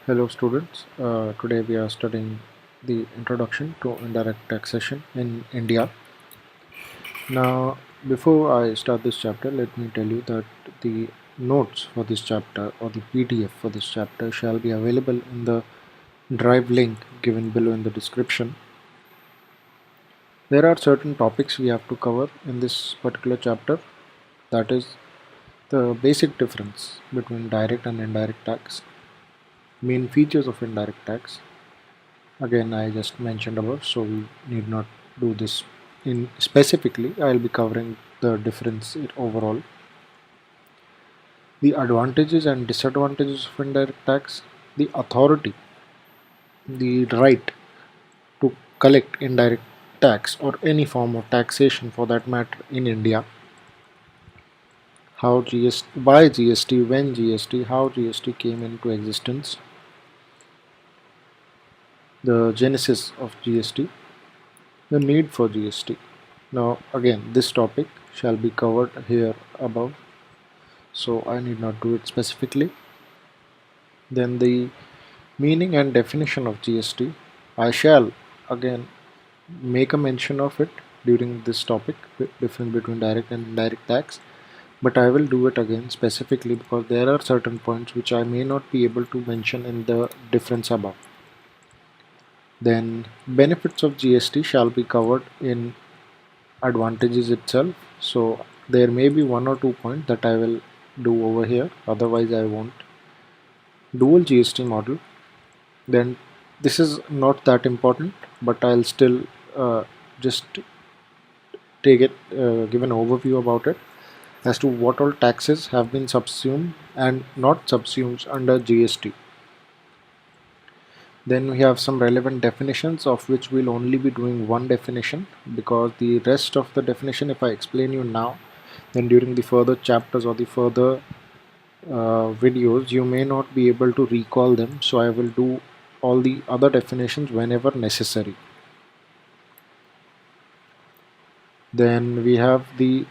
Hello students, today we are studying the introduction to indirect taxation in India. Now before I start this chapter, let me tell you that the notes for this chapter or the PDF for this chapter shall be available in the drive link given below in the description. There are certain topics we have to cover in this particular chapter, that is the basic difference between direct and indirect tax, main features of indirect tax. Again, I just mentioned above, so we need not do this in specifically. I'll be covering the difference overall, the advantages and disadvantages of indirect tax, the authority, the right to collect indirect tax or any form of taxation for that matter in India, how GST, why GST, when GST, how GST came into existence, the genesis of GST, the need for GST. Now again, this topic shall be covered here above, so I need not do it specifically. Then the meaning and definition of GST, I shall again make a mention of it during this topic, difference between direct and indirect tax, but I will do it again specifically because there are certain points which I may not be able to mention in the difference above. Then benefits of GST shall be covered in advantages itself, so there may be one or two points that I will do over here, otherwise I won't. Dual GST model, then this is not that important, but I'll still just take it, give an overview about it as to what all taxes have been subsumed and not subsumed under GST. Then we have some relevant definitions, of which we'll only be doing one definition, because the rest of the definition, if I explain you now, then during the further chapters or the further videos you may not be able to recall them, so I will do all the other definitions whenever necessary. Then we have the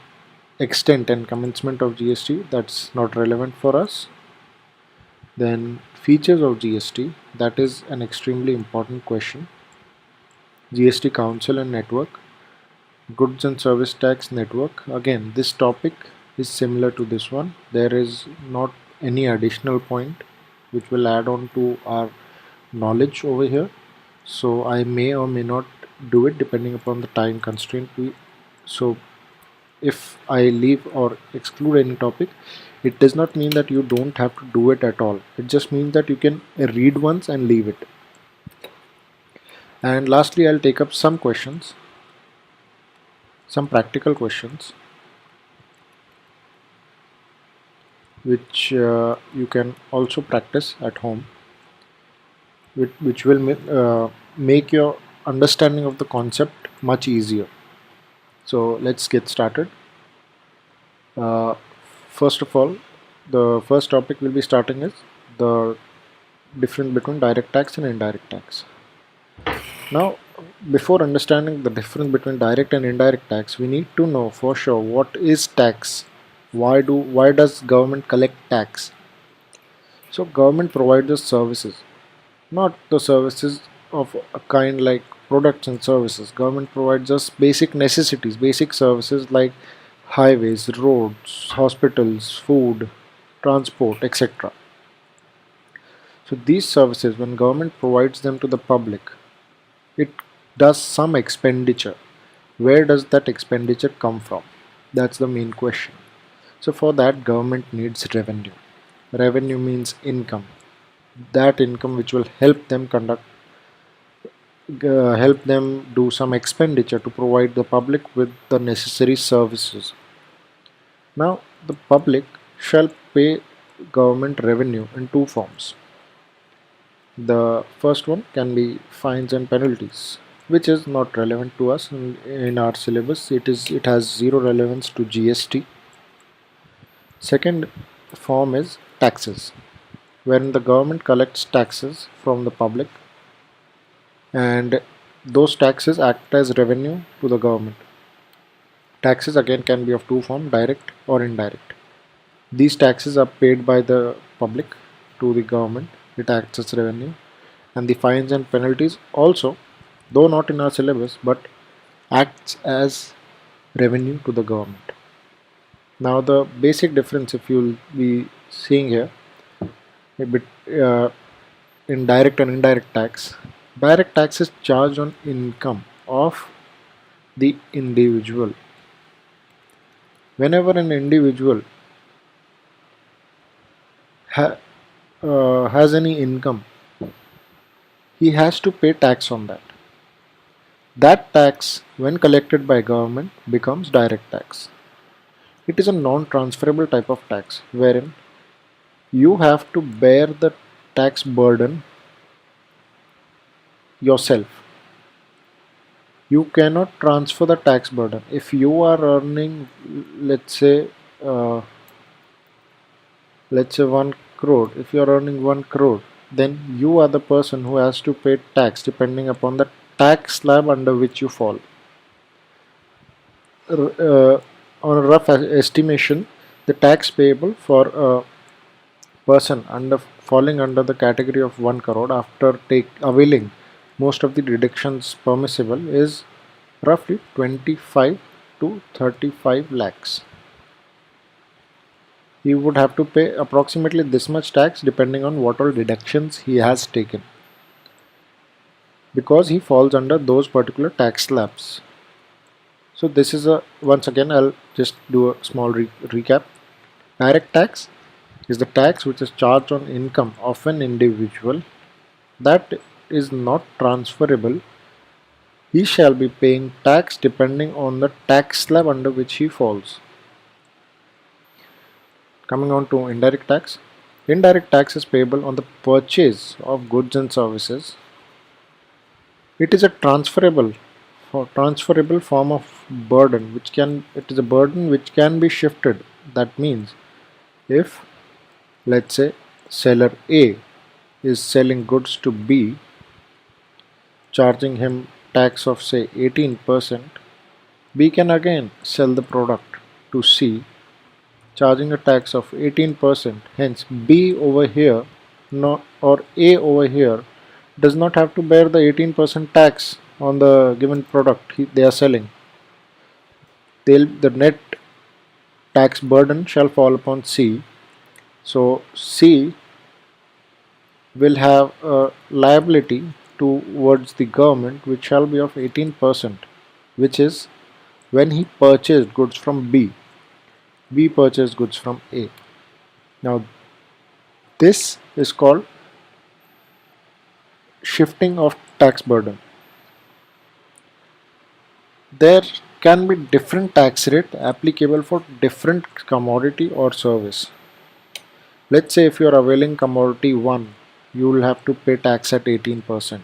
extent and commencement of GST, that's not relevant for us. Then features of GST, that is an extremely important question. GST Council and Network, Goods and Service Tax Network, again this topic is similar to this one. There is not any additional point which will add on to our knowledge over here, so I may or may not do it depending upon the time constraint. So if I leave or exclude any topic, it does not mean that you don't have to do it at all. It just means that you can read once and leave it. And lastly, I'll take up some questions, some practical questions, which you can also practice at home, which will make your understanding of the concept much easier. So let's get started. Uh, First of all, the first topic we'll be starting is the difference between direct tax and indirect tax. Now, before understanding the difference between direct and indirect tax, we need to know for sure what is tax. Why does government collect tax? So government provides us services, not the services of a kind like products and services. Government provides us basic necessities, basic services like highways, roads, hospitals, food, transport, etc. So these services, when government provides them to the public, it does some expenditure. Where does that expenditure come from? That's the main question. So for that, government needs revenue. Revenue means income. That income which will help them do some expenditure to provide the public with the necessary services. Now, the public shall pay government revenue in two forms. The first one can be fines and penalties, which is not relevant to us in our syllabus. It has zero relevance to GST. Second form is taxes, wherein the government collects taxes from the public, and those taxes act as revenue to the government. Taxes again can be of two forms, direct or indirect. These taxes are paid by the public to the government, it acts as revenue, and the fines and penalties also, though not in our syllabus, but acts as revenue to the government. Now the basic difference, if you'll be seeing here, a bit in direct and indirect tax. Direct tax is charged on income of the individual. Whenever an individual ha- has any income, he has to pay tax on that. That tax, when collected by government, becomes direct tax. It is a non-transferable type of tax wherein you have to bear the tax burden yourself. You cannot transfer the tax burden. If you are earning, let's say, uh, let's say 1 crore, if you are earning 1 crore, then you are the person who has to pay tax depending upon the tax slab under which you fall. On a rough estimation, the tax payable for a person under falling under the category of 1 crore after take availing most of the deductions permissible is roughly 25 to 35 lakhs. He would have to pay approximately this much tax depending on what all deductions he has taken, because he falls under those particular tax slabs. So this is a, once again I'll just do a small recap. Direct tax is the tax which is charged on income of an individual that is not transferable. He shall be paying tax depending on the tax slab under which he falls. Coming on to indirect tax. Indirect tax is payable on the purchase of goods and services. It is a transferable form of burden which can, it is a burden which can be shifted. That means if, let's say, seller A is selling goods to B, charging him tax of say 18%, B can again sell the product to C, charging a tax of 18%. Hence B over here, no, or A over here, does not have to bear the 18% tax on the given product they are selling. The net tax burden shall fall upon C. So C will have a liability towards the government which shall be of 18%, which is when he purchased goods from B. B purchased goods from A. Now this is called shifting of tax burden. There can be different tax rate applicable for different commodity or service. Let's say if you are availing commodity 1, you will have to pay tax at 18%.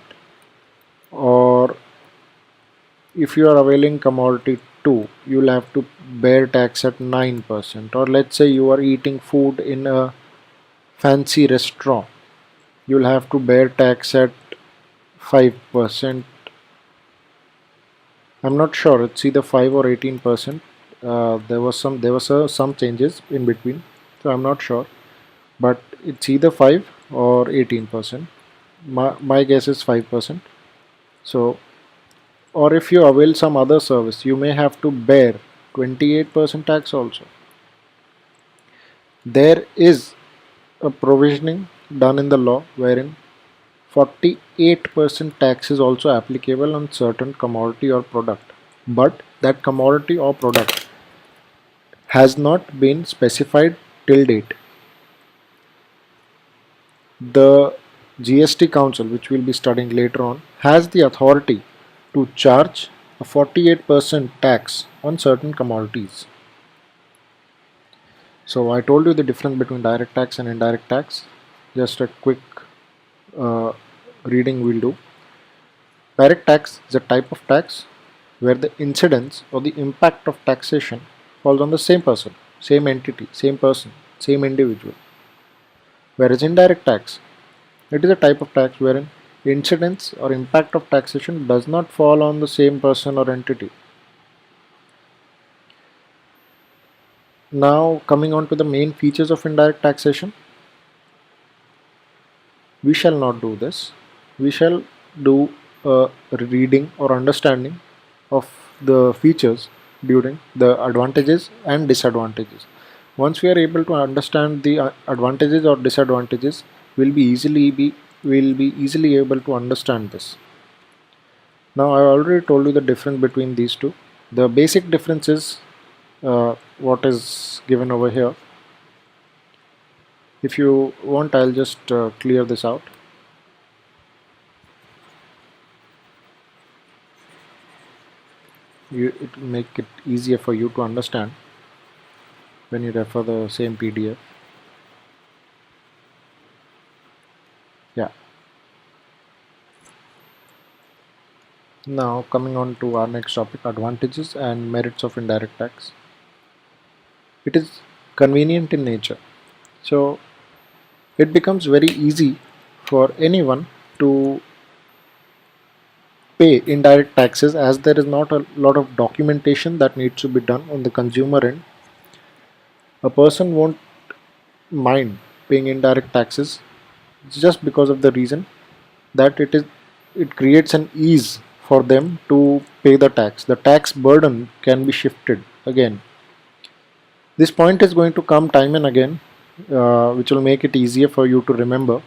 Or if you are availing commodity 2, you will have to bear tax at 9%. Or let's say you are eating food in a fancy restaurant, you will have to bear tax at 5%. I'm not sure, it's either 5 or 18%. There was some changes in between, so I'm not sure, but it's either 5 or 18%. My guess is 5%. So, or if you avail some other service, you may have to bear 28% tax also. There is a provisioning done in the law wherein 48% tax is also applicable on certain commodity or product, but that commodity or product has not been specified till date. The GST Council, which we'll be studying later on, has the authority to charge a 48% tax on certain commodities. So I told you the difference between direct tax and indirect tax. Just a quick uh, reading we'll do. Direct tax is a type of tax where the incidence or the impact of taxation falls on the same person, same entity, same person, same individual. Whereas indirect tax, it is a type of tax wherein incidence or impact of taxation does not fall on the same person or entity. Now coming on to the main features of indirect taxation. We shall not do this. We shall do a reading or understanding of the features during the advantages and disadvantages. Once we are able to understand the advantages or disadvantages, we'll be easily able to understand this. Now I already told you the difference between these two. The basic difference is what is given over here. If you want, I'll just clear this out. It will make it easier for you to understand when you refer the same PDF. Yeah. Now coming on to our next topic, advantages and merits of indirect tax. It is convenient in nature. So it becomes very easy for anyone to pay indirect taxes, as there is not a lot of documentation that needs to be done on the consumer end. A person won't mind paying indirect taxes just because of the reason that it creates an ease for them to pay the tax. The tax burden can be shifted again. This point is going to come time and again, which will make it easier for you to remember.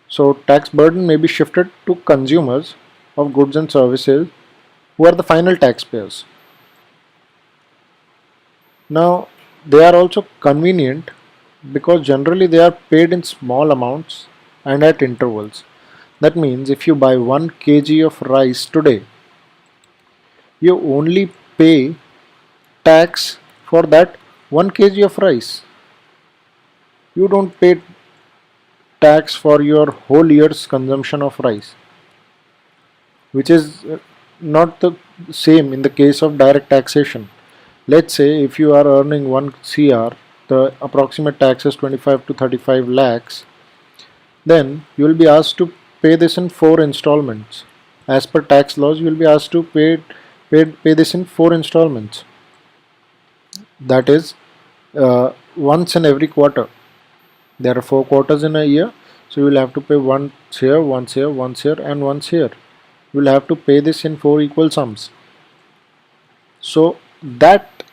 So tax burden may be shifted to consumers of goods and services who are the final taxpayers. Now they are also convenient because generally they are paid in small amounts and at intervals. That means if you buy 1 kg of rice today, you only pay tax for that 1 kg of rice. You don't pay tax for your whole year's consumption of rice, which is not the same in the case of direct taxation. Let's say if you are earning 1 CR, the approximate tax is 25 to 35 lakhs, then you will be asked to pay this in 4 installments. As per tax laws, you will be asked to pay this in 4 installments. That is once in every quarter. There are 4 quarters in a year, so you will have to pay once here, once here, once here, and once here. You will have to pay this in 4 equal sums. So that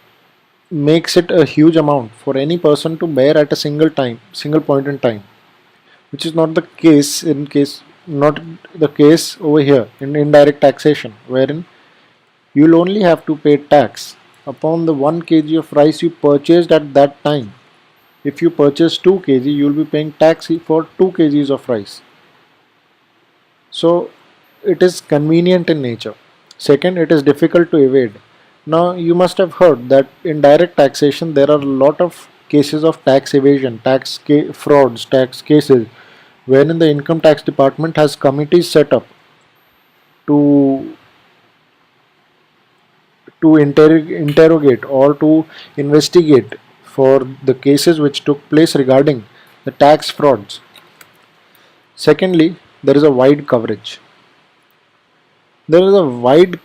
makes it a huge amount for any person to bear at a single point in time, which is not the case over here in indirect taxation, wherein you will only have to pay tax upon the 1 kg of rice you purchased at that time. If you purchase 2 kg, you will be paying tax for 2 kgs of rice. So it is convenient in nature. Second, it is difficult to evade. Now you must have heard that in direct taxation there are a lot of cases of tax evasion, frauds, tax cases, wherein the income tax department has committees set up to interrogate or to investigate for the cases which took place regarding the tax frauds. Secondly, there is a wide coverage. There is a wide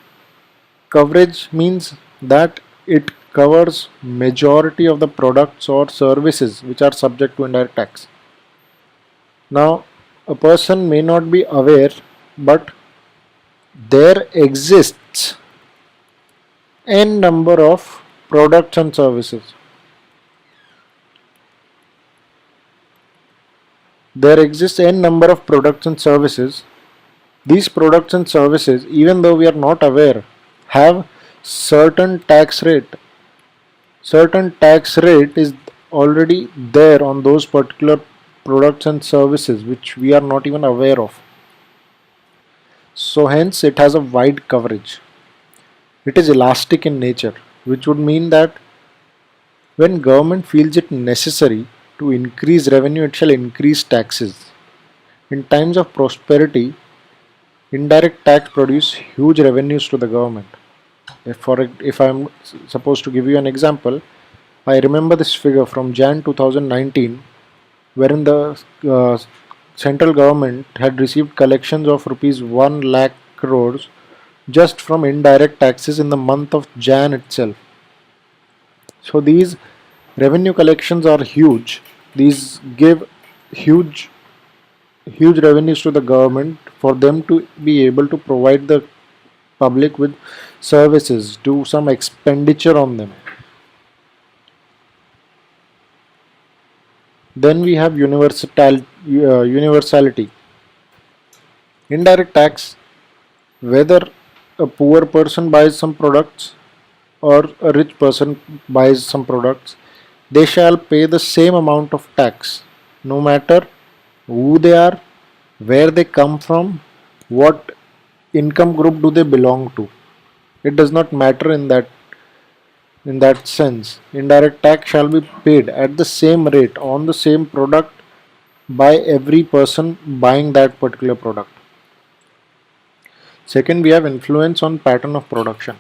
coverage means that it covers majority of the products or services which are subject to indirect tax. Now, a person may not be aware, but there exists n number of products and services. There exists n number of products and services. These products and services, even though we are not aware, have certain tax rate. Certain tax rate is already there on those particular products and services which we are not even aware of. So hence it has a wide coverage. It is elastic in nature, which would mean that when government feels it necessary to increase revenue, it shall increase taxes. In times of prosperity, indirect tax produce huge revenues to the government. If I'm supposed to give you an example, I remember this figure from Jan 2019, wherein the central government had received collections of rupees 1 lakh crores just from indirect taxes in the month of Jan itself. So these revenue collections are huge. These give huge huge revenues to the government for them to be able to provide the public with services, do some expenditure on them. Then we have universality. Indirect tax, whether a poor person buys some products or a rich person buys some products, they shall pay the same amount of tax, no matter who they are, where they come from, what income group do they belong to. It does not matter in that sense. Indirect tax shall be paid at the same rate on the same product by every person buying that particular product. Second, we have influence on pattern of production.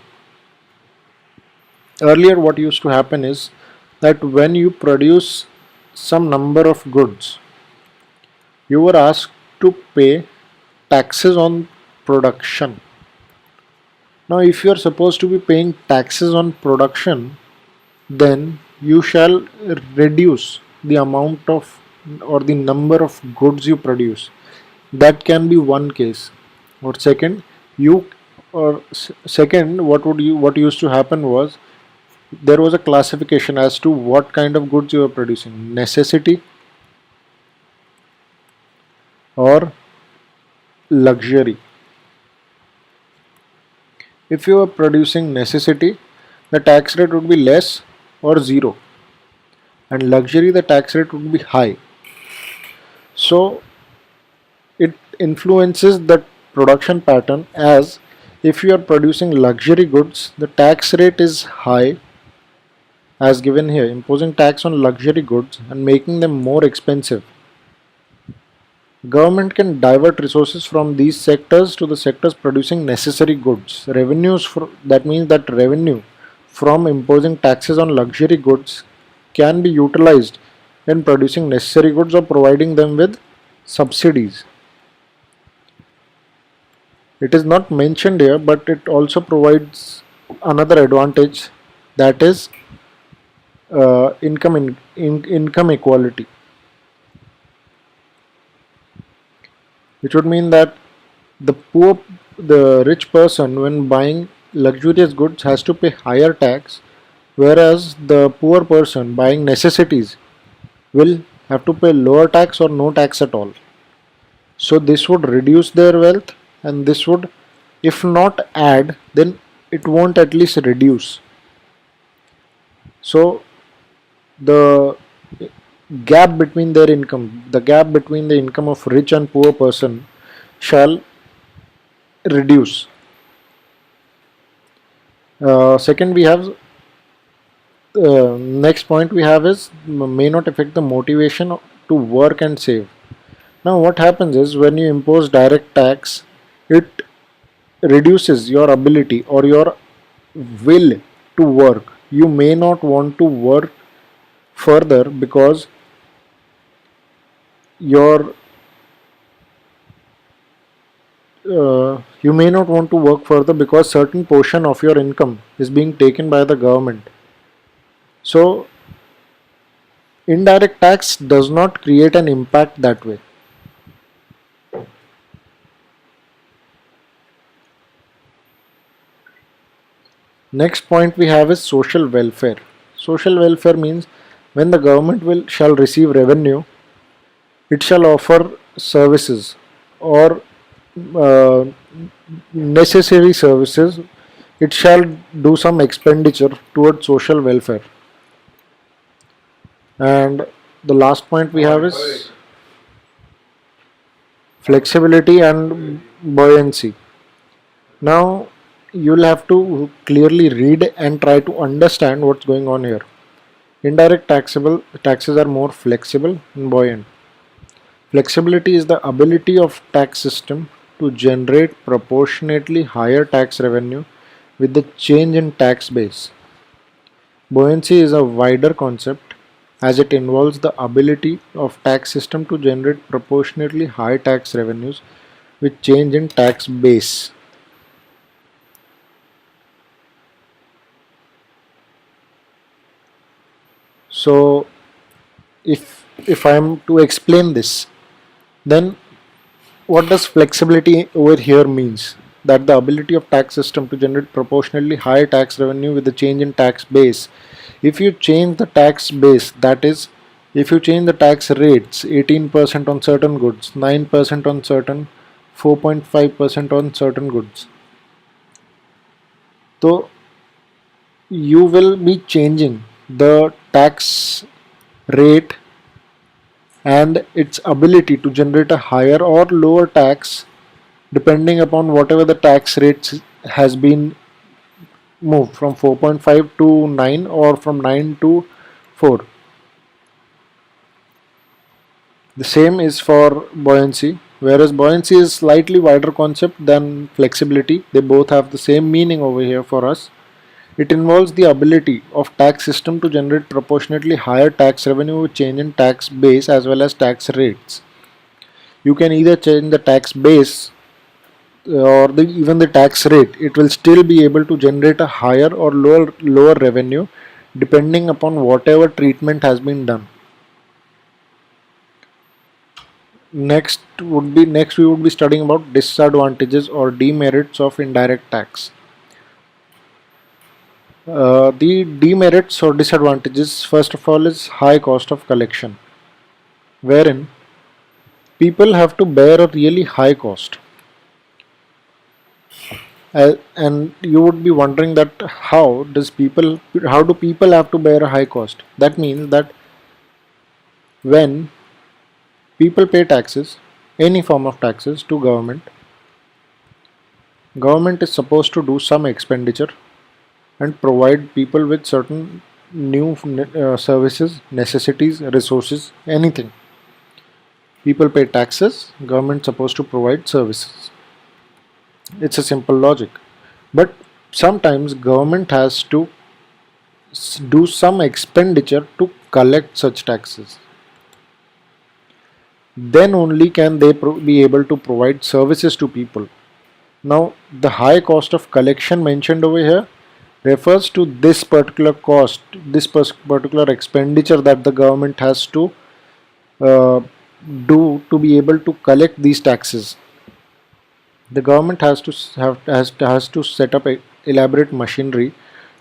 Earlier, what used to happen is that when you produce some number of goods, you were asked to pay taxes on production. Now, if you are supposed to be paying taxes on production, then you shall reduce the amount of or the number of goods you produce. That can be one case. Or second, you or second, what used to happen was there was a classification as to what kind of goods you are producing: necessity or luxury. If you are producing necessity, the tax rate would be less or zero, and luxury, the tax rate would be high. So it influences the production pattern, as if you are producing luxury goods, the tax rate is high, as given here, imposing tax on luxury goods and making them more expensive. Government can divert resources from these sectors to the sectors producing necessary goods. That means that revenue from imposing taxes on luxury goods can be utilized in producing necessary goods or providing them with subsidies. It is not mentioned here, but it also provides another advantage, that is income equality, which would mean that the rich person, when buying luxurious goods, has to pay higher tax, whereas the poor person buying necessities will have to pay lower tax or no tax at all. So this would reduce their wealth, and this would, if not add, then it won't at least reduce. So the the gap between the income of rich and poor person shall reduce. Second, we have next point we have is may not affect the motivation to work and save. Now, what happens is when you impose direct tax, it reduces your ability or your will to work. You may not want to work further because your you may not want to work further because certain portion of your income is being taken by the government. So indirect tax does not create an impact that way. Next point we have is social welfare. Social welfare means when the government will shall receive revenue, it shall offer services or uh, necessary services. It shall do some expenditure towards social welfare. And the last point we have is flexibility and buoyancy. Now you'll have to clearly read and try to understand what's going on here. Indirect taxable taxes are more flexible and buoyant. Flexibility is the ability of tax system to generate proportionately higher tax revenue with the change in tax base. Buoyancy is a wider concept as it involves the ability of tax system to generate proportionately high tax revenues with change in tax base. So if I am to explain this, then what does flexibility over here means? That the ability of tax system to generate proportionally higher tax revenue with the change in tax base. If you change the tax base, that is, if you change the tax rates 18% on certain goods, 9% on certain, 4.5% on certain goods, so you will be changing the tax rate and its ability to generate a higher or lower tax depending upon whatever the tax rate has been moved from 4.5 to 9 or from 9 to 4. The same is for buoyancy, whereas buoyancy is slightly wider concept than flexibility. They both have the same meaning over here for us. It involves the ability of tax system to generate proportionately higher tax revenue with change in tax base as well as tax rates. You can either change the tax base or even the tax rate. It will still be able to generate a higher or lower revenue depending upon whatever treatment has been done. Next we would be studying about disadvantages or demerits of indirect tax. The demerits or disadvantages, first of all, is high cost of collection, wherein people have to bear a really high cost. And you would be wondering that how do people have to bear a high cost? That means that when people pay taxes, any form of taxes to government is supposed to do some expenditure and provide people with certain new services, necessities, resources, anything. People pay taxes, government supposed to provide services. It's a simple logic. But sometimes government has to do some expenditure to collect such taxes. Then only can they be able to provide services to people. Now, the high cost of collection mentioned over here refers to this particular cost, this particular expenditure that the government has to uh, do to be able to collect these taxes. The government has to set up a elaborate machinery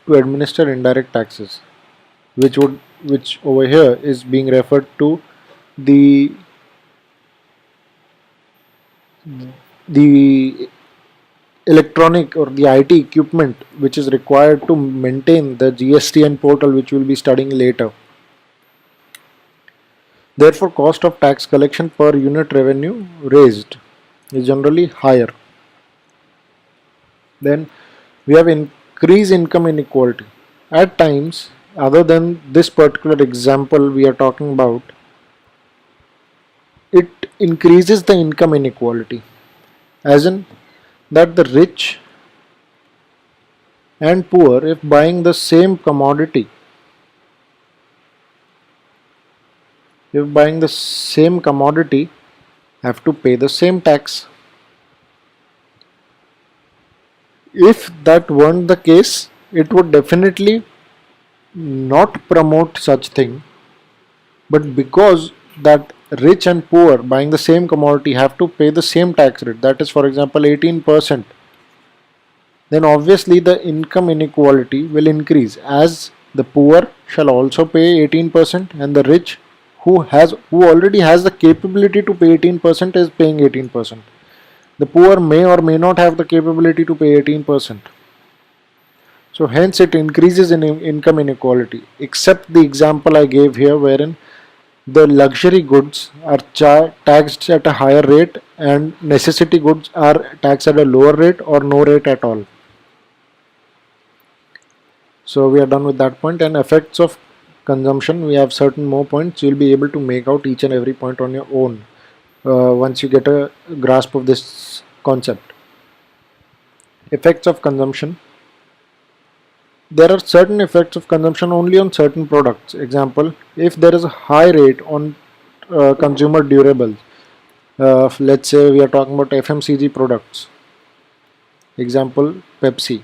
to administer indirect taxes, which over here is being referred to the the electronic or the IT equipment which is required to maintain the GSTN portal, which we'll be studying later. Therefore, cost of tax collection per unit revenue raised is generally higher. Then we have increased income inequality. At times, other than this particular example we are talking about, it increases the income inequality, as in that the rich and poor, if buying the same commodity, have to pay the same tax. If that weren't the case, it would definitely not promote such thing. But because that rich and poor buying the same commodity have to pay the same tax rate, that is, for example, 18%, then obviously the income inequality will increase, as the poor shall also pay 18% and the rich who already has the capability to pay 18% is paying 18%. The poor may or may not have the capability to pay 18%. So hence it increases in income inequality, except the example I gave here, wherein the luxury goods are taxed at a higher rate and necessity goods are taxed at a lower rate or no rate at all. So we are done with that point. And effects of consumption, we have certain more points. You'll be able to make out each and every point on your own once you get a grasp of this concept. Effects of consumption. There are certain effects of consumption only on certain products. Example, if there is a high rate on consumer durables, let's say we are talking about FMCG products. Example, Pepsi.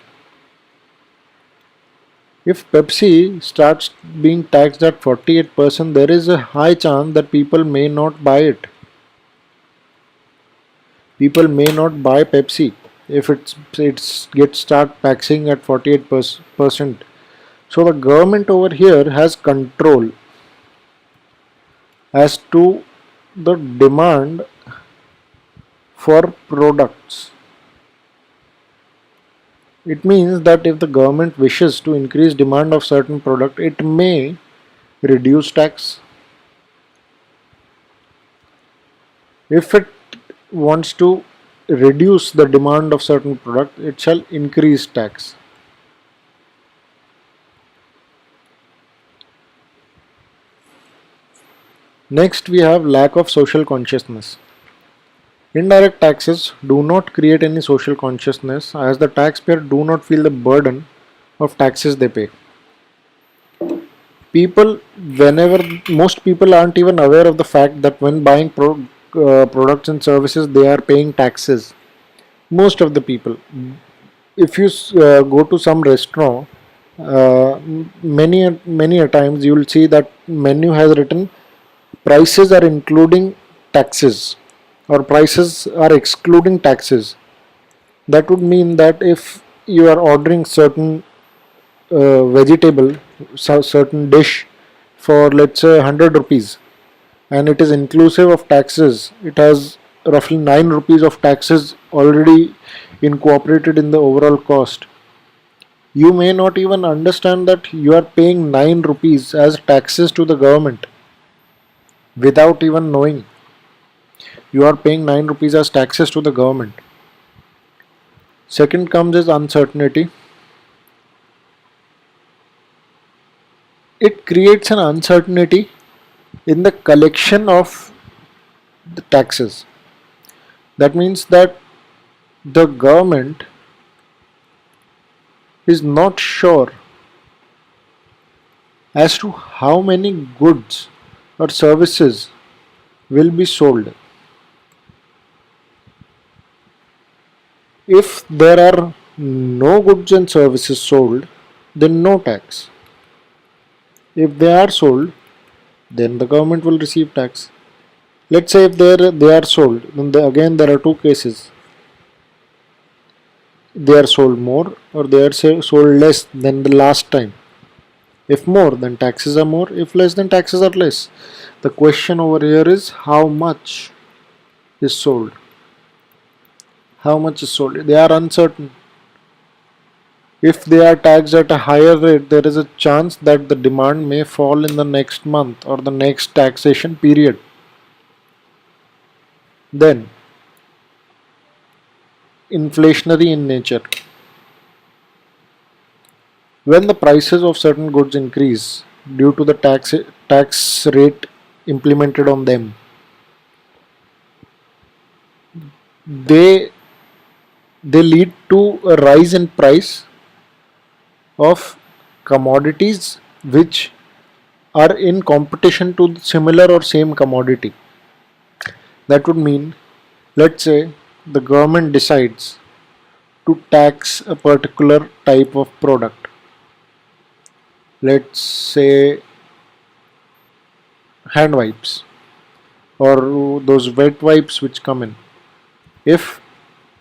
If Pepsi starts being taxed at 48%, there is a high chance that people may not buy it. People may not buy Pepsi if it's gets start taxing at 48%. So the government over here has control as to the demand for products. It means that if the government wishes to increase demand of certain product, it may reduce tax. If it wants to reduce the demand of certain product, it shall increase tax. Next, we have lack of social consciousness. Indirect taxes do not create any social consciousness as the taxpayer do not feel the burden of taxes they pay. People, whenever most people aren't even aware of the fact that when buying products and services they are paying taxes. Most of the people, if you go to some restaurant, many a times you will see that menu has written prices are including taxes or prices are excluding taxes. That would mean that if you are ordering certain vegetable, certain dish for let's say 100 rupees, and it is inclusive of taxes, it has roughly 9 rupees of taxes already incorporated in the overall cost. You may not even understand that you are paying 9 rupees as taxes to the government without even knowing. You are paying 9 rupees as taxes to the government. Second comes is uncertainty. It creates an uncertainty in the collection of the taxes. That means that the government is not sure as to how many goods or services will be sold. If there are no goods and services sold, then no tax. If they are sold, then the government will receive tax. Let's say if they are sold, then again there are two cases. They are sold more or they are sold less than the last time. If more, then taxes are more. If less, then taxes are less. The question over here is how much is sold. How much is sold? They are uncertain. If they are taxed at a higher rate, there is a chance that the demand may fall in the next month or the next taxation period. Then, inflationary in nature. When the prices of certain goods increase due to the tax rate implemented on them, they they lead to a rise in price of commodities which are in competition to similar or same commodity. That would mean, let's say, the government decides to tax a particular type of product. Let's say hand wipes or those wet wipes which come in. If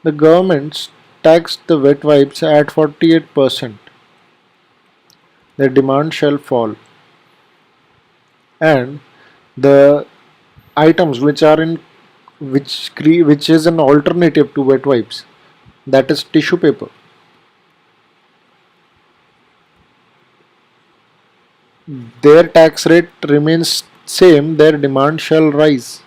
the government tax the wet wipes at 48%, the demand shall fall, and the items which are in which is an alternative to wet wipes, that is tissue paper, their tax rate remains same, their demand shall rise.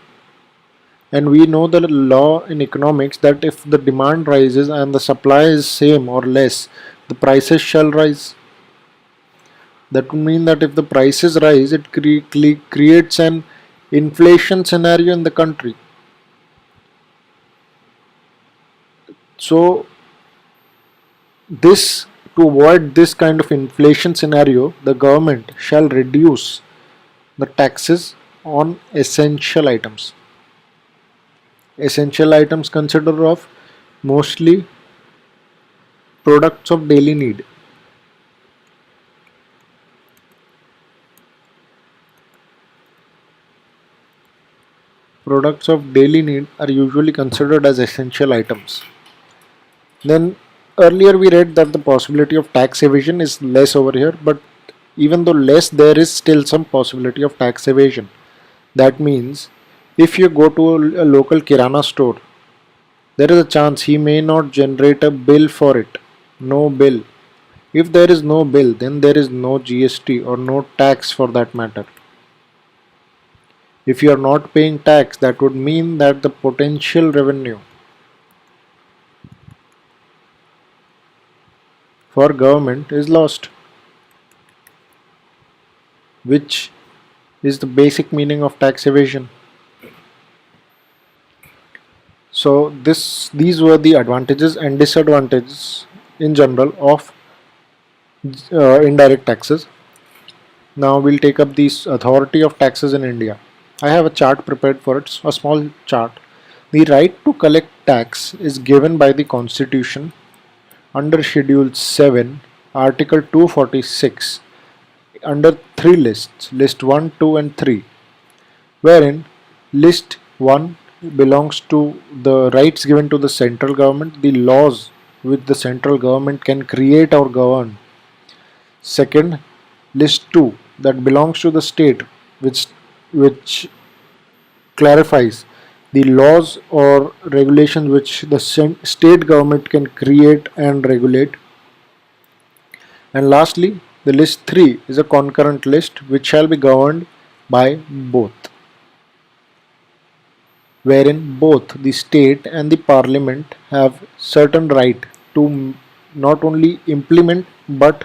And we know the law in economics that if the demand rises and the supply is same or less, the prices shall rise. That would mean that if the prices rise, it creates an inflation scenario in the country. So this to avoid this kind of inflation scenario, the government shall reduce the taxes on essential items. Essential items consider of mostly products of daily need. products of daily need are usually considered as essential items. Then earlier we read that the possibility of tax evasion is less over here, but even though less, there is still some possibility of tax evasion. That means if you go to a local kirana store, there is a chance he may not generate a bill for it. No bill. If there is no bill, then there is no GST or no tax for that matter. If you are not paying tax, that would mean that the potential revenue for government is lost, which is the basic meaning of tax evasion. So these were the advantages and disadvantages in general of indirect taxes. Now we'll take up the authority of taxes in India. I have a chart prepared for it, a small chart. The right to collect tax is given by the Constitution under Schedule 7, Article 246, under three lists, List 1, 2, and 3, wherein List 1 belongs to the rights given to the central government, the laws which the central government can create or govern. Second, List 2 that belongs to the state, which clarifies the laws or regulations which the state government can create and regulate. And lastly, the list 3 is a concurrent list which shall be governed by both, wherein both the state and the parliament have certain right to not only implement but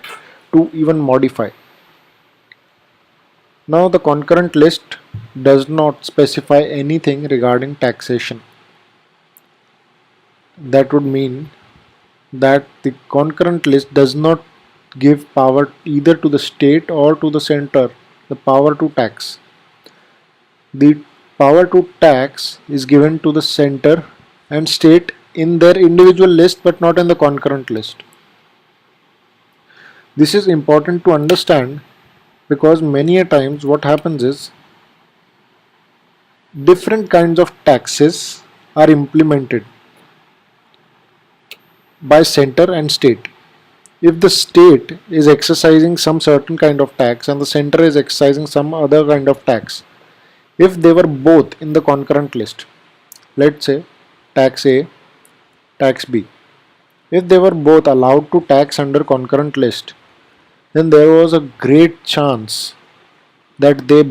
to even modify. Now, the concurrent list does not specify anything regarding taxation. That would mean that the concurrent list does not give power either to the state or to the center the power to tax. The power to tax is given to the center and state in their individual list but not in the concurrent list. This is important to understand because many a times what happens is different kinds of taxes are implemented by center and state. If the state is exercising some certain kind of tax and the center is exercising some other kind of tax, if they were both in the concurrent list, let's say tax A, tax B, if they were both allowed to tax under concurrent list, then there was a great chance that they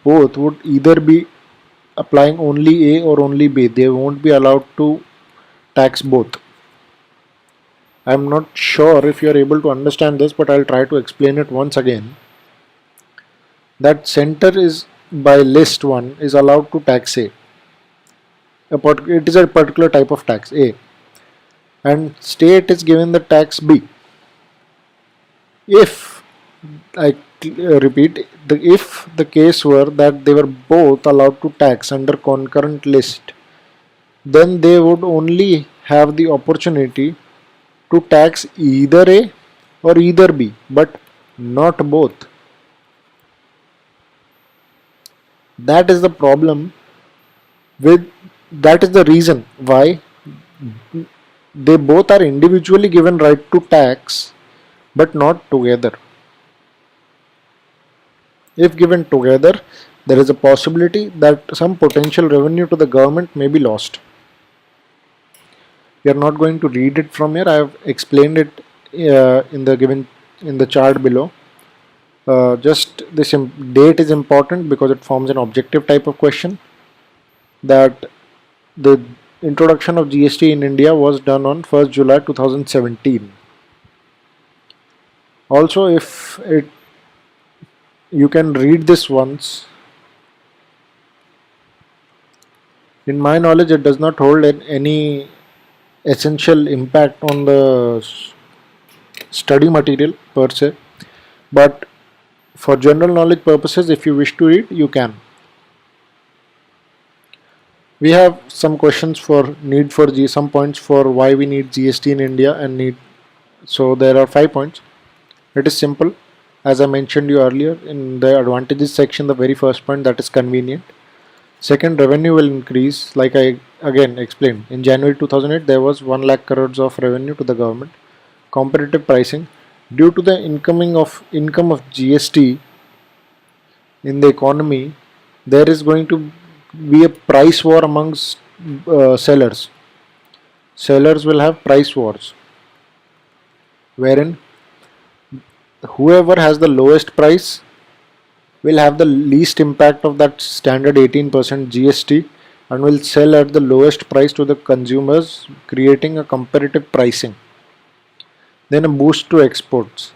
both would either be applying only A or only B. They won't be allowed to tax both. I'm not sure if you are able to understand this, but I'll try to explain it once again. That center is by list 1 is allowed to tax A. It is a particular type of tax A, and state is given the tax B. If I repeat, if the case were that they were both allowed to tax under concurrent list, then they would only have the opportunity to tax either A or either B, but not both. That is the problem with that is the reason why they both are individually given right to tax but not together. If given together, there is a possibility that some potential revenue to the government may be lost. We are not going to read it from here. I have explained it in the chart below. Just this date is important because it forms an objective type of question. That the introduction of GST in India was done on 1st July 2017. Also, if you can read this once. In my knowledge, it does not hold any essential impact on the study material per se, but for general knowledge purposes, if you wish to read, you can. We have some questions for some points for why we need GST in India and need. So there are 5 points. It is simple, as I mentioned you earlier in the advantages section. The very first point, that is convenient. Second, revenue will increase, like I again explained. In January 2008, there was 1 lakh crores of revenue to the government. Competitive pricing, due to the income of GST in the economy, there is going to be a price war amongst sellers. Sellers will have price wars, wherein whoever has the lowest price will have the least impact of that standard 18% GST and will sell at the lowest price to the consumers, creating a competitive pricing. Then a boost to exports.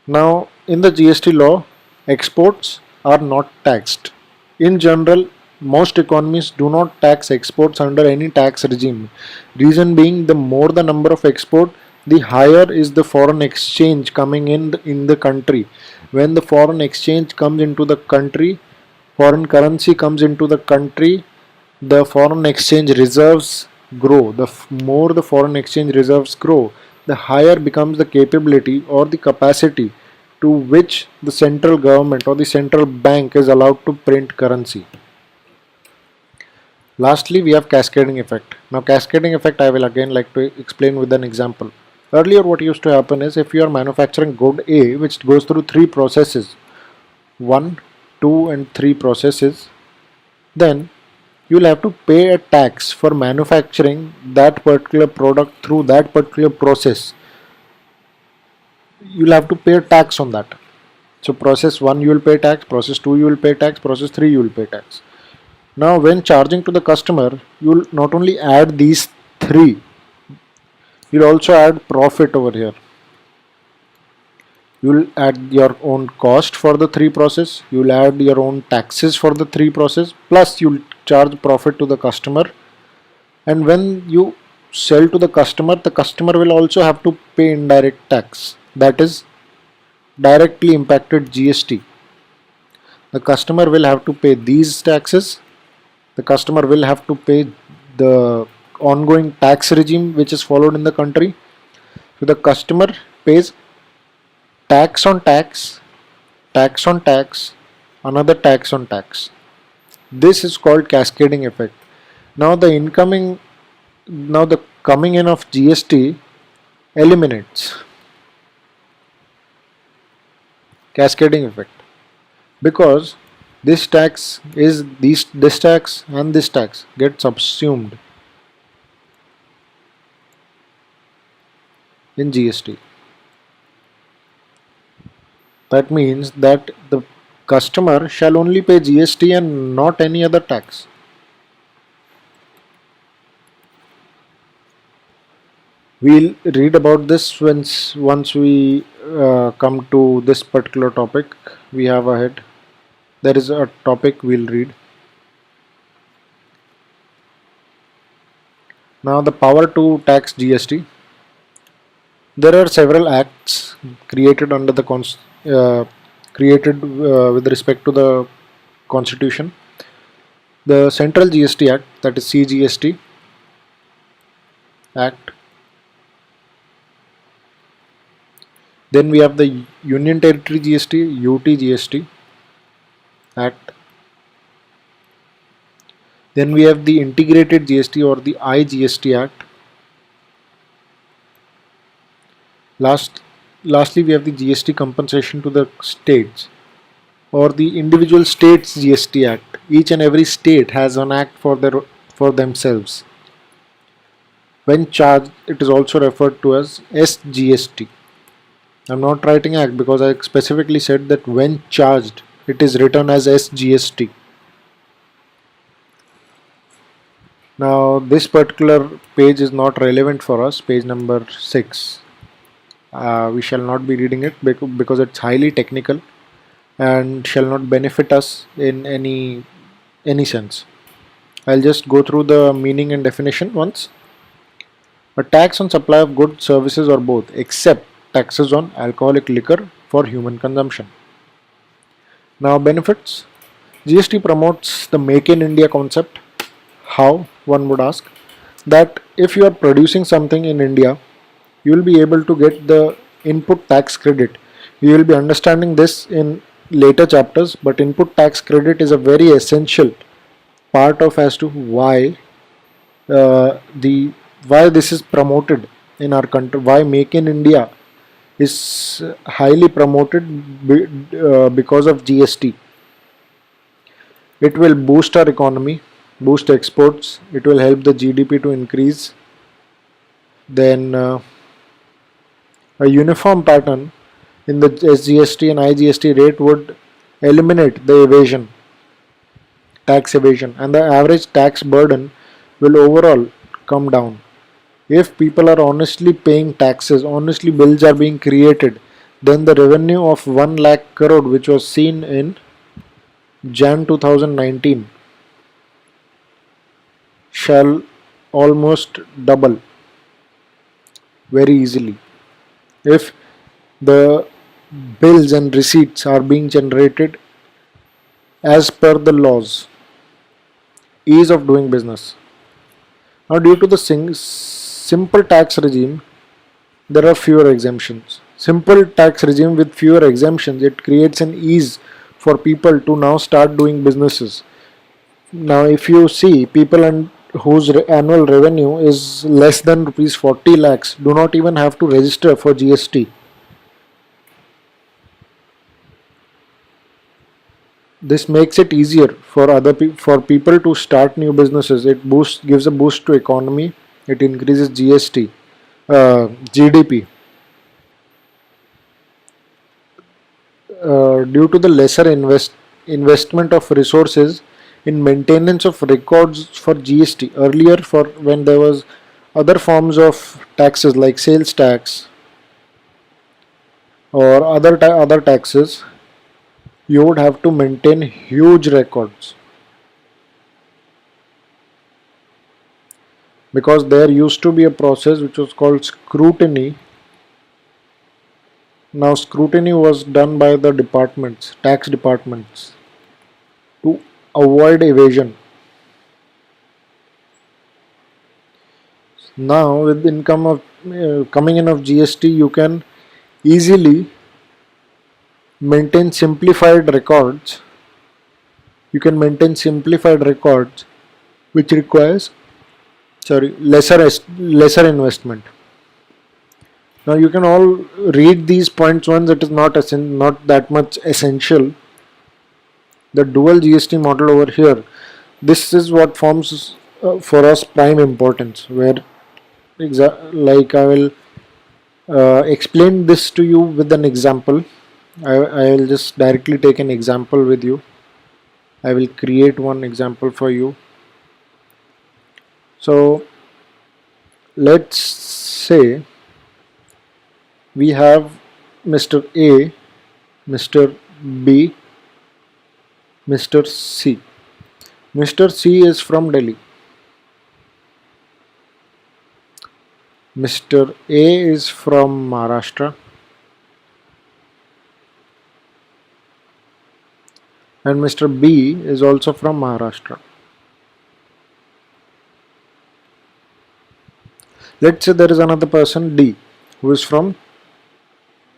Now, in the GST law, exports are not taxed. In general, most economies do not tax exports under any tax regime. Reason being, the more the number of export, the higher is the foreign exchange coming in the country. When the foreign exchange comes into the country, foreign currency comes into the country, the foreign exchange reserves grow. The more the foreign exchange reserves grow, the higher becomes the capability or the capacity to which the central government or the central bank is allowed to print currency. Lastly, we have cascading effect. Now, cascading effect I will again like to explain with an example. Earlier, what used to happen is if you are manufacturing good A, which goes through three processes, 1, 2, and 3 processes, then you'll have to pay a tax for manufacturing that particular product through that particular process. You'll have to pay a tax on that. So, process 1 you will pay tax, process 2 you will pay tax, process 3 you will pay tax. Now, when charging to the customer, you'll not only add these three, you'll also add profit over here. You'll add your own cost for the three process, you'll add your own taxes for the three process, plus you'll charge profit to the customer. And when you sell to the customer will also have to pay indirect tax, that is directly impacted GST. The customer will have to pay these taxes, the customer will have to pay the ongoing tax regime which is followed in the country. So the customer pays tax on tax, tax on tax, another tax on tax. This is called cascading effect. Now the coming in of GST eliminates cascading effect, because this tax and this tax get subsumed in GST. That means that the customer shall only pay GST and not any other tax. We'll read about this once we come to this particular topic we have ahead. There is a topic we'll read. Now, the power to tax GST. There are several acts created under the created with respect to the Constitution. The Central GST Act, that is CGST Act. Then we have the Union Territory GST, UTGST Act. Then we have the Integrated GST or the IGST Act. Lastly, we have the GST compensation to the states or the individual states GST Act. Each and every state has an act for themselves. When charged, it is also referred to as SGST. I'm not writing act because I specifically said that when charged, it is written as SGST. Now, this particular page is not relevant for us, page number 6. We shall not be reading it because it's highly technical and shall not benefit us in any sense. I'll just go through the meaning and definition once. A tax on supply of goods, services or both, except taxes on alcoholic liquor for human consumption. Now, benefits. GST promotes the Make in India concept. How, one would ask? That if you are producing something in India, you will be able to get the input tax credit. You will be understanding this in later chapters, but input tax credit is a very essential part of as to the why this is promoted in our country, why Make in India is highly promoted because of GST. It will boost our economy, boost exports. It will help the GDP to increase. Then a uniform pattern in the SGST and IGST rate would eliminate the tax evasion, and the average tax burden will overall come down. If people are honestly paying taxes, honestly bills are being created, then the revenue of 1 lakh crore, which was seen in Jan 2019, shall almost double very easily. If the bills and receipts are being generated as per the laws, ease of doing business. Now, due to the simple tax regime, there are fewer exemptions. Simple tax regime with fewer exemptions, it creates an ease for people to now start doing businesses. Now, if you see people whose annual revenue is less than rupees 40 lakhs do not even have to register for GST. This makes it easier for for people to start new businesses. It gives a boost to economy. It increases GST, GDP. Due to the lesser investment of resources in maintenance of records for GST. Earlier, for when there was other forms of taxes like sales tax or other taxes, you would have to maintain huge records, because there used to be a process which was called scrutiny. Now scrutiny was done by the tax departments, to avoid evasion. Now with income of coming in of GST, you can easily maintain simplified records. You can maintain simplified records, which requires lesser investment. Now you can all read these points once. It is not that much essential. The dual GST model over here, this is what forms for us prime importance. Where like I will explain this to you with an example. I will just directly take an example with you. I will create one example for you. So let's say we have Mr. A, Mr. B, Mr. C. Mr. C is from Delhi. Mr. A is from Maharashtra. And Mr. B is also from Maharashtra. Let's say there is another person D who is from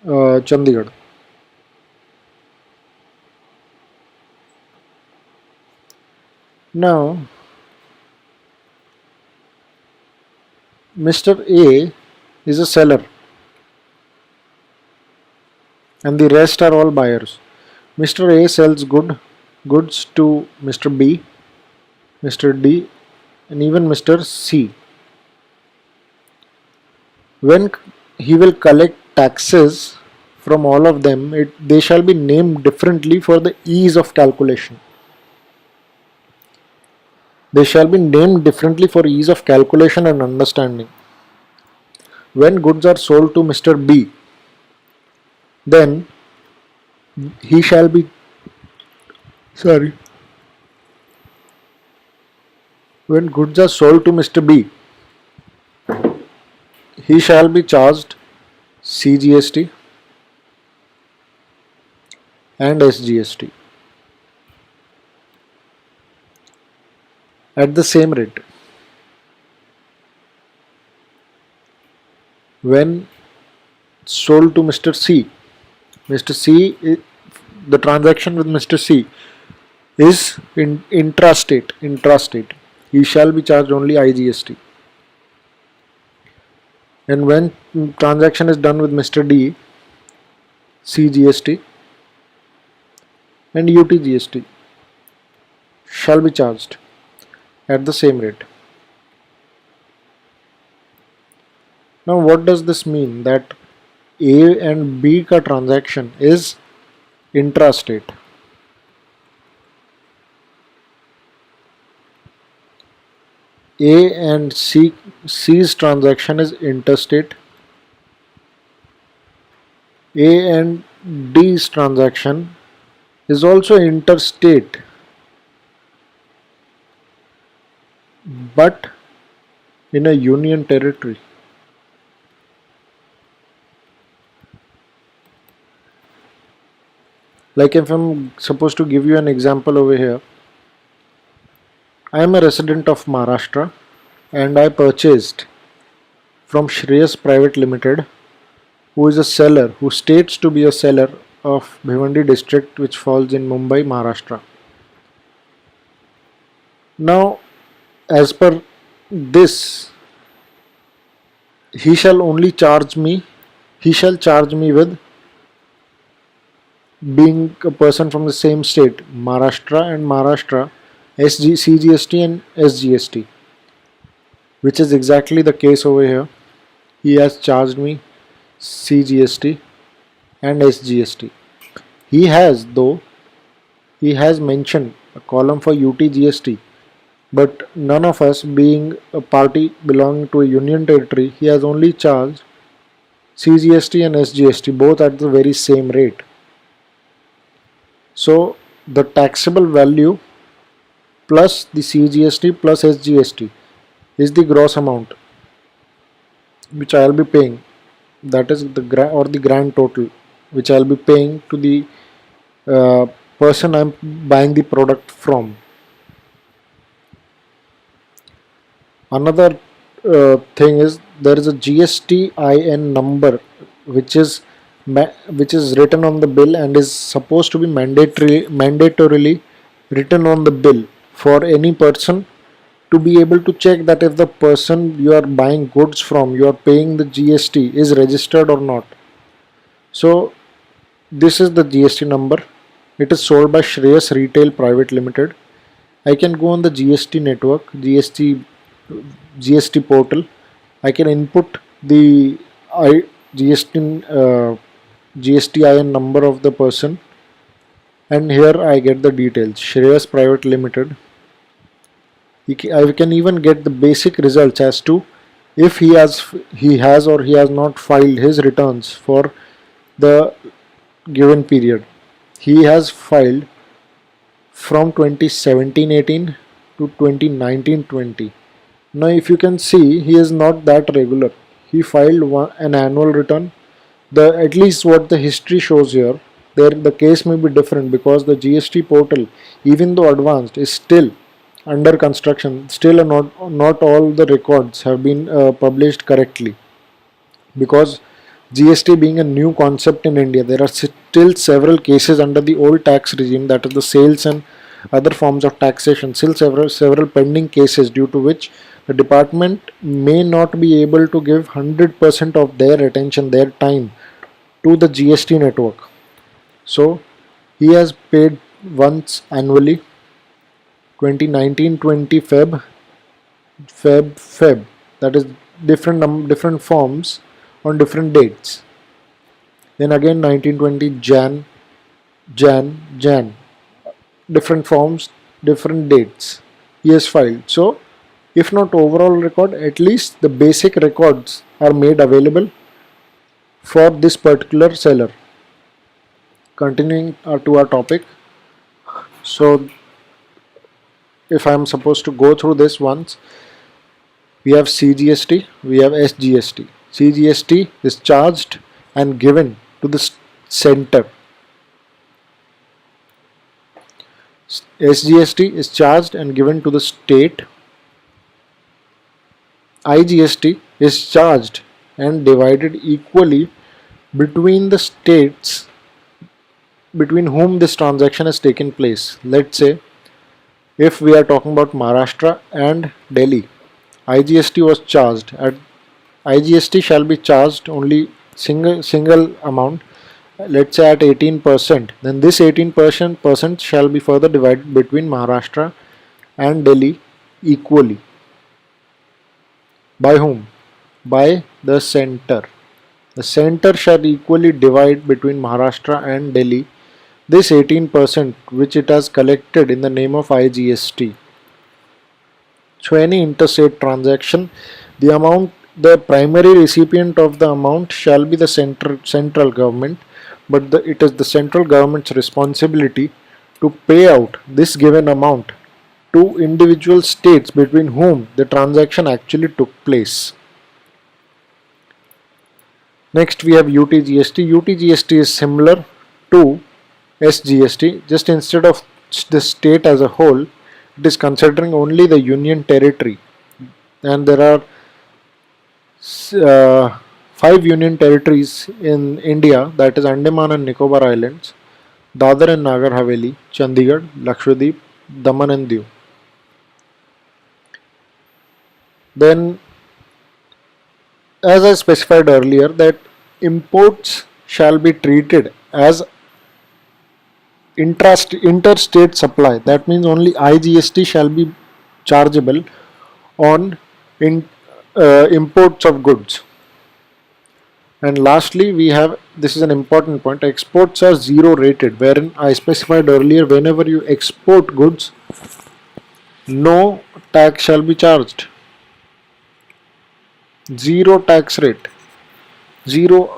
Chandigarh. Now, Mr. A is a seller and the rest are all buyers. Mr. A sells goods to Mr. B, Mr. D, and even Mr. C. When he will collect taxes from all of them, they shall be named differently for the ease of calculation. They shall be named differently for ease of calculation and understanding. When goods are sold to Mr. B, then he shall be when goods are sold to Mr. B, he shall be charged CGST and SGST at the same rate. When sold to Mr. C, the transaction with Mr. C, is intrastate. He shall be charged only IGST. And when transaction is done with Mr. D, CGST and UTGST shall be charged at the same rate. Now what does this mean? That A and B ka transaction is intrastate. A and C's transaction is interstate. A and D's transaction is also interstate, but in a union territory. Like if I'm supposed to give you an example over here, I am a resident of Maharashtra and I purchased from Shreyas Private Limited, who is a seller, who states to be a seller of Bhiwandi district, which falls in Mumbai, Maharashtra. Now, as per this, he shall only charge me, he shall charge me with being a person from the same state, Maharashtra, CGST and SGST, which is exactly the case over here. He has charged me CGST and SGST. He has, though, he has mentioned a column for UTGST, but none of us, being a party belonging to a union territory, he has only charged CGST and SGST both at the very same rate. So the taxable value plus the CGST plus SGST is the gross amount which I will be paying. That is the grand total which I will be paying to the person I am buying the product from. Another thing is, there is a GSTIN number which is written on the bill and is supposed to be mandatorily written on the bill for any person to be able to check that if the person you are buying goods from, you are paying the GST, is registered or not. So this is the GST number. It is sold by Shreyas Retail Private Limited. I can go on the GST network, GST portal. I can input the GSTIN number of the person, and here I get the details. Shreyas Private Limited. I can even get the basic results as to if he has or he has not filed his returns for the given period. He has filed from 2017-18 to 2019-20. Now if you can see, he is not that regular. He filed an annual return. At least what the history shows here, the case may be different because the GST portal, even though advanced, is still under construction. Still not all the records have been published correctly, because GST being a new concept in India, there are still several cases under the old tax regime, that is the sales and other forms of taxation, still several pending cases, due to which the department may not be able to give 100% of their attention, their time to the GST network. So he has paid once annually, 2019-20 Feb, that is different forms on different dates. Then again 19-20 Jan, different forms, different dates he has filed. So if not overall record, at least the basic records are made available for this particular seller. Continuing to our topic. So if I am supposed to go through this once, we have CGST, we have SGST. CGST is charged and given to the center. SGST is charged and given to the state. IGST is charged and divided equally between the states between whom this transaction has taken place. Let's say If we are talking about Maharashtra and Delhi, IGST was charged at IGST shall be charged only single amount, let's say at 18%. Then this 18% shall be further divided between Maharashtra and Delhi equally. By whom? By the center. The center shall equally divide between Maharashtra and Delhi this 18% which it has collected in the name of IGST. So any interstate transaction, the primary recipient of the amount shall be the central government, but it is the central government's responsibility to pay out this given amount to individual states between whom the transaction actually took place. Next we have UTGST. UTGST is similar to SGST, just instead of the state as a whole, it is considering only the union territory, and there are five union territories in India, that is Andaman and Nicobar Islands, Dadar and Nagar Haveli, Chandigarh, Lakshadweep, Daman and Diu. Then, as I specified earlier, that imports shall be treated as interstate supply. That means only IGST shall be chargeable on imports of goods. And lastly, we have, this is an important point, exports are zero rated, wherein I specified earlier, whenever you export goods, no tax shall be charged. Zero tax rate, zero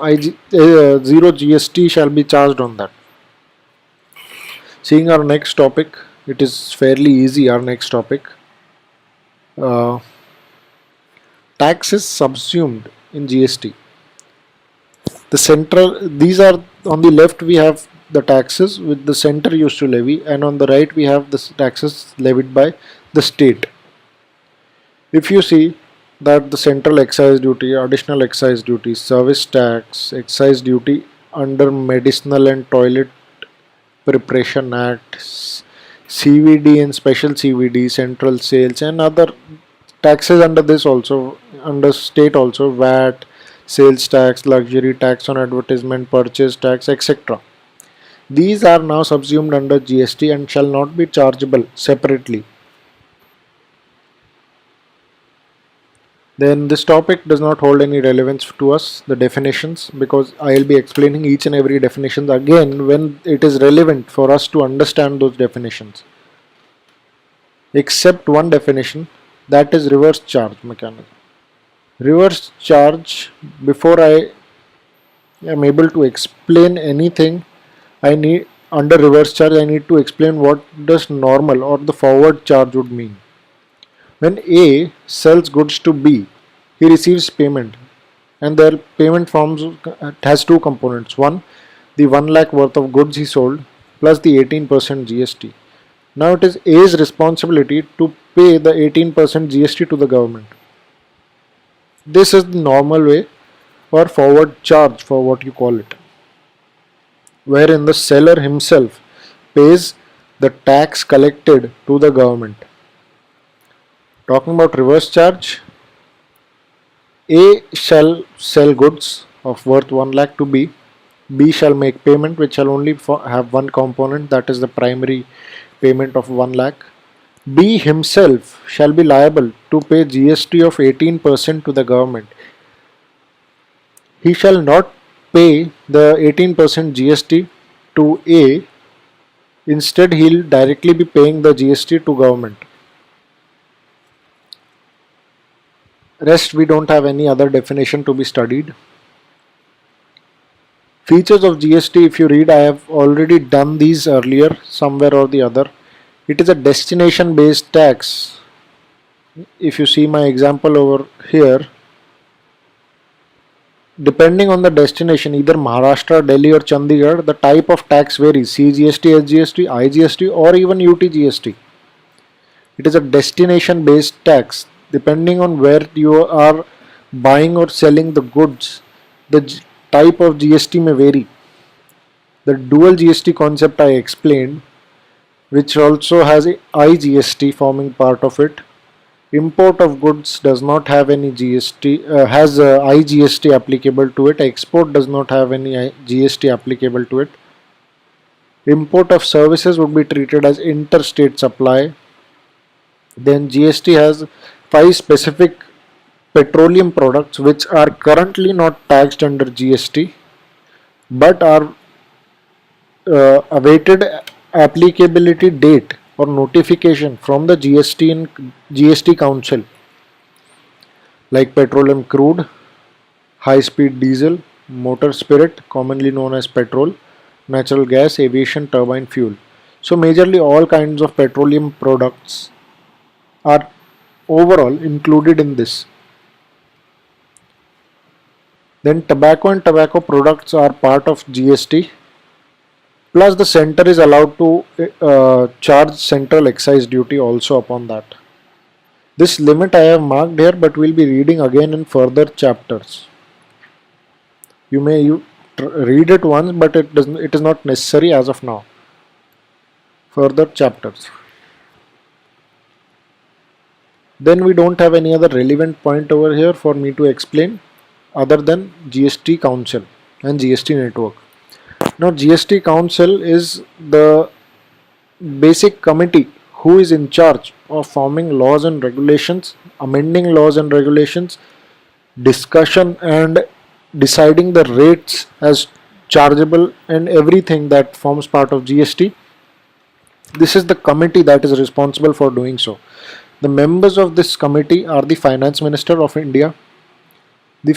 GST shall be charged on that. Seeing our next topic, it is fairly easy. Our next topic, tax is subsumed in GST. These are on the left, we have the taxes which the center used to levy, and on the right we have the taxes levied by the state. If you see that the central excise duty, additional excise duty, service tax, excise duty under Medicinal and Toilet Preparation Act, CVD and special CVD, central sales, and other taxes under this also, under state also, VAT, sales tax, luxury tax on advertisement, purchase tax, etc. These are now subsumed under GST and shall not be chargeable separately. Then this topic does not hold any relevance to us, the definitions, because I will be explaining each and every definition again when it is relevant for us to understand those definitions. Except one definition, that is reverse charge mechanism. Reverse charge, before I am able to explain anything, under reverse charge I need to explain what does normal or the forward charge would mean. When A sells goods to B, he receives payment, and their payment forms has two components. One, the 1 lakh worth of goods he sold plus the 18% GST. Now it is A's responsibility to pay the 18% GST to the government. This is the normal way, or forward charge for what you call it, wherein the seller himself pays the tax collected to the government. Talking about reverse charge, A shall sell goods of worth 1 lakh to B. B shall make payment which shall only have one component, that is the primary payment of 1 lakh. B himself shall be liable to pay GST of 18% to the government. He shall not pay the 18% GST to A. Instead, he will directly be paying the GST to government. Rest, we don't have any other definition to be studied. Features of GST, if you read, I have already done these earlier somewhere or the other. It is a destination based tax. If you see my example over here, depending on the destination, either Maharashtra, Delhi or Chandigarh, the type of tax varies: CGST, SGST, IGST or even UTGST. It is a destination based tax. Depending on where you are buying or selling the goods, the type of GST may vary. The dual GST concept I explained, which also has a IGST forming part of it. Import of goods does not have any GST, has IGST applicable to it. Export does not have any GST applicable to it. Import of services would be treated as interstate supply. Then GST has five specific petroleum products which are currently not taxed under GST but are awaited applicability date or notification from the GST and GST Council, like petroleum crude, high speed diesel, motor spirit commonly known as petrol, natural gas, aviation turbine fuel. So majorly all kinds of petroleum products are overall included in this. Then tobacco and tobacco products are part of GST. Plus the center is allowed to charge central excise duty also upon that. This limit I have marked here, but we'll be reading again in further chapters. You may read it once, but it is not necessary as of now. Further chapters. Then we don't have any other relevant point over here for me to explain other than GST Council and GST Network. Now GST Council is the basic committee who is in charge of forming laws and regulations, amending laws and regulations, discussion and deciding the rates as chargeable and everything that forms part of GST. This is the committee that is responsible for doing so. The members of this committee are the Finance Minister of India, the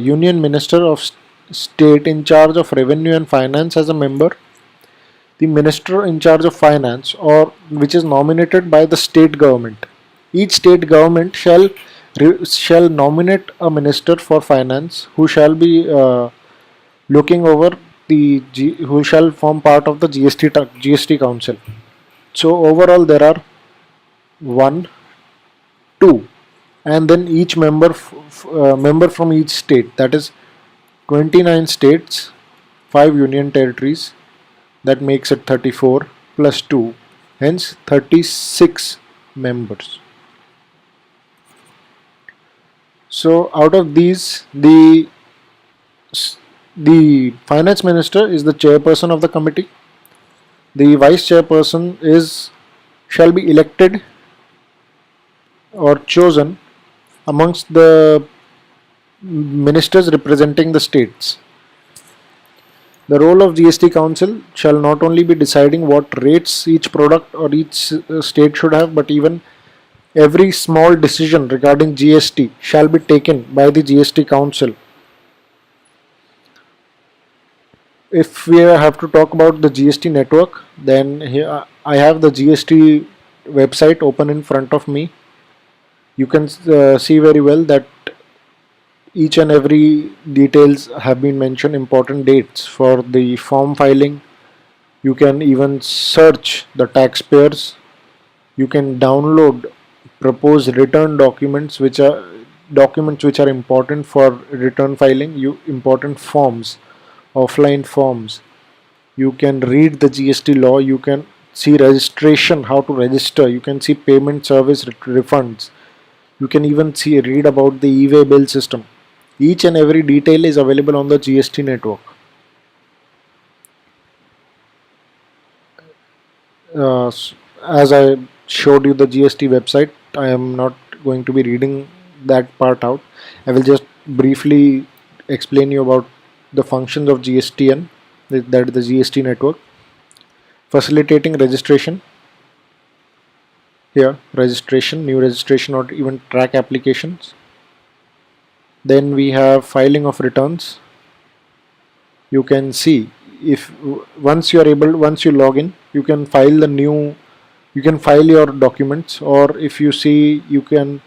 Union Minister of State in charge of Revenue and Finance as a member, the Minister in charge of Finance, or which is nominated by the state government. Each state government shall nominate a minister for finance who shall be looking over who shall form part of the GST Council. So overall there are 1, 2, and then each member from each state, that is 29 states, 5 union territories, that makes it 34 plus 2, hence 36 members. So out of these, the finance minister is the chairperson of the committee. The vice chairperson shall be elected or chosen amongst the ministers representing the states. The role of GST Council shall not only be deciding what rates each product or each state should have, but even every small decision regarding GST shall be taken by the GST Council. If we have to talk about the GST network, then here I have the GST website open in front of me. You can see very well that each and every details have been mentioned, important dates for the form filing. You can even search the taxpayers. You can download proposed return documents which are important for return filing, important forms, offline forms. You can read the GST law, you can see registration, how to register, you can see payment service refunds, you can even read about the e-way bill system. Each and every detail is available on the GST network. As I showed you the GST website, I am not going to be reading that part out. I will just briefly explain you about the functions of GSTN, that is the GST network. Facilitating registration. Here, registration, new registration, or even track applications. Then we have filing of returns. You can see if once you log in, you can file your documents, or if you see, you can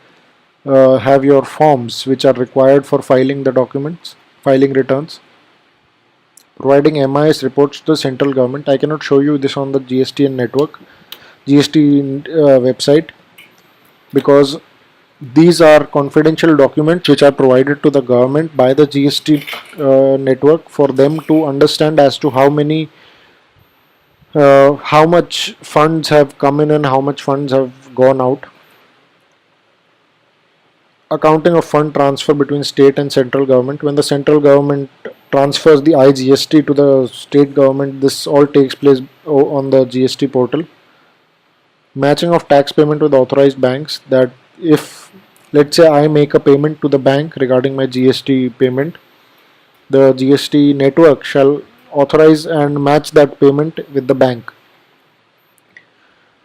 have your forms which are required for filing the documents, filing returns. Providing MIS reports to the central government. I cannot show you this on the GSTN network, GST website, because these are confidential documents which are provided to the government by the GST network for them to understand as to how many how much funds have come in and how much funds have gone out. Accounting of fund transfer between state and central government. When the central government transfers the IGST to the state government, this all takes place on the GST portal. Matching of tax payment with authorized banks, that if let's say I make a payment to the bank regarding my GST payment, the GST network shall authorize and match that payment with the bank.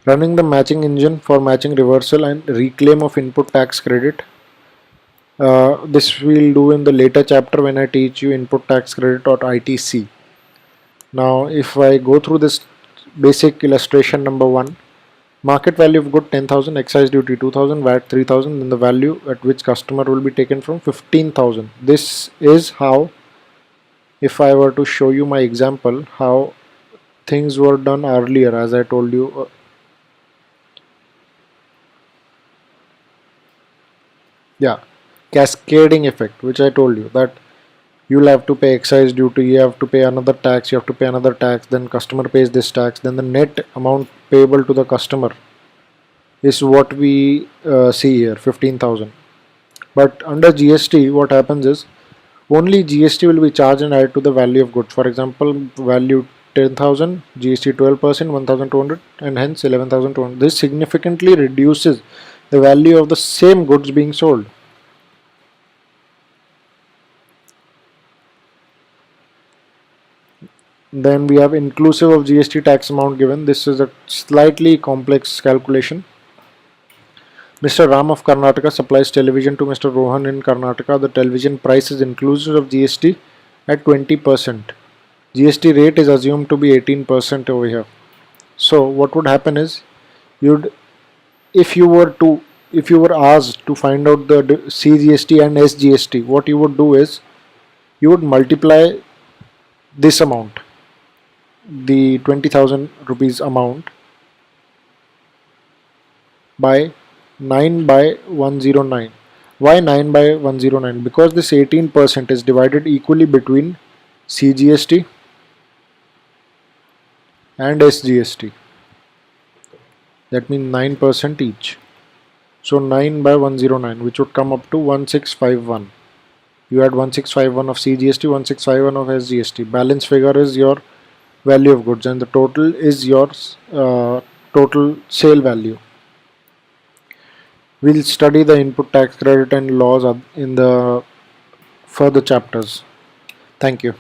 Running the matching engine for matching reversal and reclaim of input tax credit. This we'll do in the later chapter when I teach you input tax credit or ITC. Now, if I go through this basic illustration number 1, market value of good 10,000, excise duty 2,000, VAT 3,000, then the value at which customer will be taken from 15,000. This is how, if I were to show you my example, how things were done earlier, as I told you. Yeah, cascading effect, which I told you, that you'll have to pay excise duty, you have to pay another tax, you have to pay another tax, then customer pays this tax, then the net amount payable to the customer is what we see here, 15,000. But under GST, what happens is only GST will be charged and added to the value of goods. For example, value 10,000, GST 12%, 1,200, and hence 11,200. This significantly reduces the value of the same goods being sold. Then we have inclusive of GST tax amount given. This is a slightly complex calculation. Mr. Ram of Karnataka supplies television to Mr. Rohan in Karnataka. The television price is inclusive of GST at 20%. GST rate is assumed to be 18% over here. So what would happen is, you'd if you were to if you were asked to find out the CGST and SGST, what you would do is you would multiply this amount, the 20,000 rupees amount, by 9 by 109. Why 9 by 109? Because this 18% is divided equally between CGST and SGST. That means 9% each. So 9 by 109, which would come up to 1651. You add 1651 of CGST, 1651 of SGST. Balance figure is your value of goods, and the total is your total sale value. We'll study the input tax credit and laws in the further chapters. Thank you.